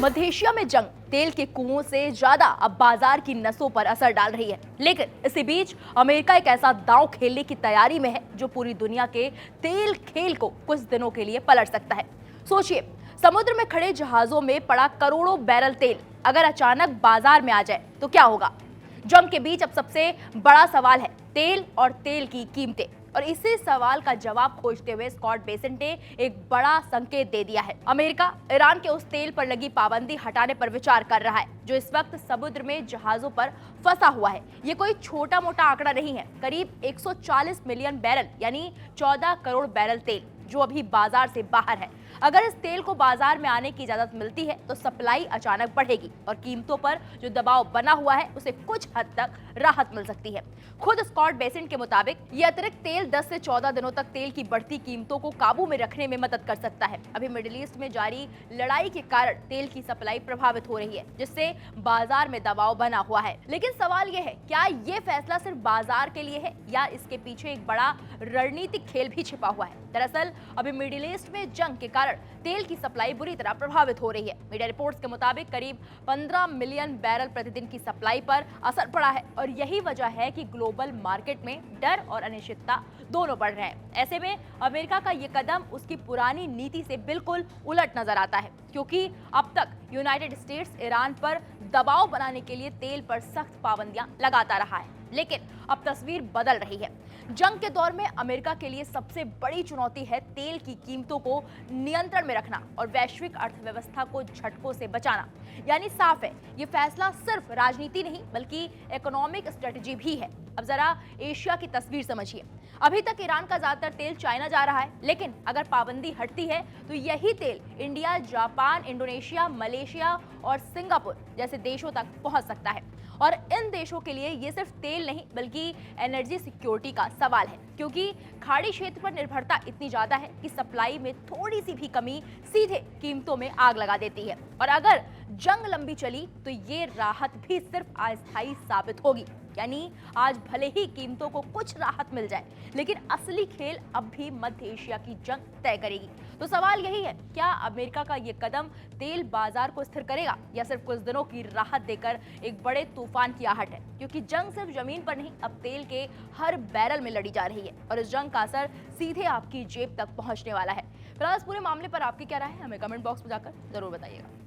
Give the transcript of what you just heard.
मध्य Asia में जंग तेल के कुओं से ज्यादा अब बाजार की नसों पर असर डाल रही है। लेकिन इसी बीच अमेरिका एक ऐसा दांव खेलने की तैयारी में है जो पूरी दुनिया के तेल खेल को कुछ दिनों के लिए पलट सकता है। सोचिए, समुद्र में खड़े जहाजों में पड़ा करोड़ों बैरल तेल अगर अचानक बाजार में आ जाए तो क्या होगा। जंग के बीच अब सबसे बड़ा सवाल है तेल और तेल की कीमतें। और इसी सवाल का जवाब खोजते हुए स्कॉट बेसेंट ने एक बड़ा संकेत दे दिया है। अमेरिका ईरान के उस तेल पर लगी पाबंदी हटाने पर विचार कर रहा है जो इस वक्त समुद्र में जहाजों पर फंसा हुआ है। ये कोई छोटा मोटा आंकड़ा नहीं है, करीब 140 मिलियन बैरल यानी 14 करोड़ बैरल तेल जो अभी बाजार से बाहर है। अगर इस तेल को बाजार में आने की इजाजत मिलती है तो सप्लाई अचानक बढ़ेगी और कीमतों पर जो दबाव बना हुआ है उसे कुछ हद तक राहत मिल सकती है। खुद स्कॉट बेसेंट के मुताबिक ये अतिरिक्त तेल 10 से 14 दिनों तक तेल की बढ़ती कीमतों को काबू में रखने में मदद कर सकता है। अभी मिडिल ईस्ट में जारी लड़ाई के कारण तेल की सप्लाई प्रभावित हो रही है जिससे बाजार में दबाव बना हुआ है। लेकिन सवाल ये है, क्या ये फैसला सिर्फ बाजार के लिए है या इसके पीछे एक बड़ा रणनीतिक खेल भी छिपा हुआ है। दरअसल अभी मिडिल ईस्ट में जंग के कारण तेल की सप्लाई बुरी तरह प्रभावित हो रही है। मीडिया रिपोर्ट्स के मुताबिक करीब 15 मिलियन बैरल प्रतिदिन की सप्लाई पर असर पड़ा है और यही वजह है कि ग्लोबल मार्केट में डर और अनिश्चितता दोनों बढ़ रहे हैं। ऐसे में अमेरिका का ये कदम उसकी पुरानी नीति से बिल्कुल उलट नजर आता है, क्योंकि अब तक यूनाइटेड स्टेट्स ईरान पर दबाव बनाने के लिए तेल पर सख्त पाबंदियां लगाता रहा है। लेकिन अब तस्वीर बदल रही है। जंग के दौर में अमेरिका के लिए सबसे बड़ी चुनौती है तेल की कीमतों को नियंत्रण में रखना और वैश्विक अर्थव्यवस्था को झटकों से बचाना। यानी साफ है, ये फैसला सिर्फ राजनीति नहीं बल्कि इकोनॉमिक स्ट्रेटजी भी है। अब जरा एशिया की तस्वीर समझिए। अभी तक ईरान का ज्यादातर तेल चाइना जा रहा है, लेकिन अगर पाबंदी हटती है तो यही तेल इंडिया, जापान, इंडोनेशिया, मलेशिया और सिंगापुर जैसे देशों तक पहुंच सकता है। और इन देशों के लिए ये सिर्फ तेल नहीं बल्कि एनर्जी सिक्योरिटी का सवाल है, क्योंकि खाड़ी क्षेत्र पर निर्भरता इतनी ज्यादा है कि सप्लाई में थोड़ी सी भी कमी सीधे कीमतों में आग लगा देती है। और अगर जंग लंबी चली तो ये राहत भी सिर्फ अस्थायी साबित होगी। यानी आज भले ही कीमतों को कुछ राहत मिल जाए, लेकिन असली खेल अब भी मध्य एशिया की जंग तय करेगी। तो सवाल यही है, क्या अमेरिका का ये कदम तेल बाजार को स्थिर करेगा या सिर्फ कुछ दिनों की राहत देकर एक बड़े तूफान की आहट है। क्योंकि जंग सिर्फ जमीन पर नहीं, अब तेल के हर बैरल में लड़ी जा रही है और इस जंग का असर सीधे आपकी जेब तक पहुंचने वाला है। फिलहाल इस पूरे मामले पर आपकी क्या राय है, हमें कमेंट बॉक्स में जाकर जरूर बताइएगा।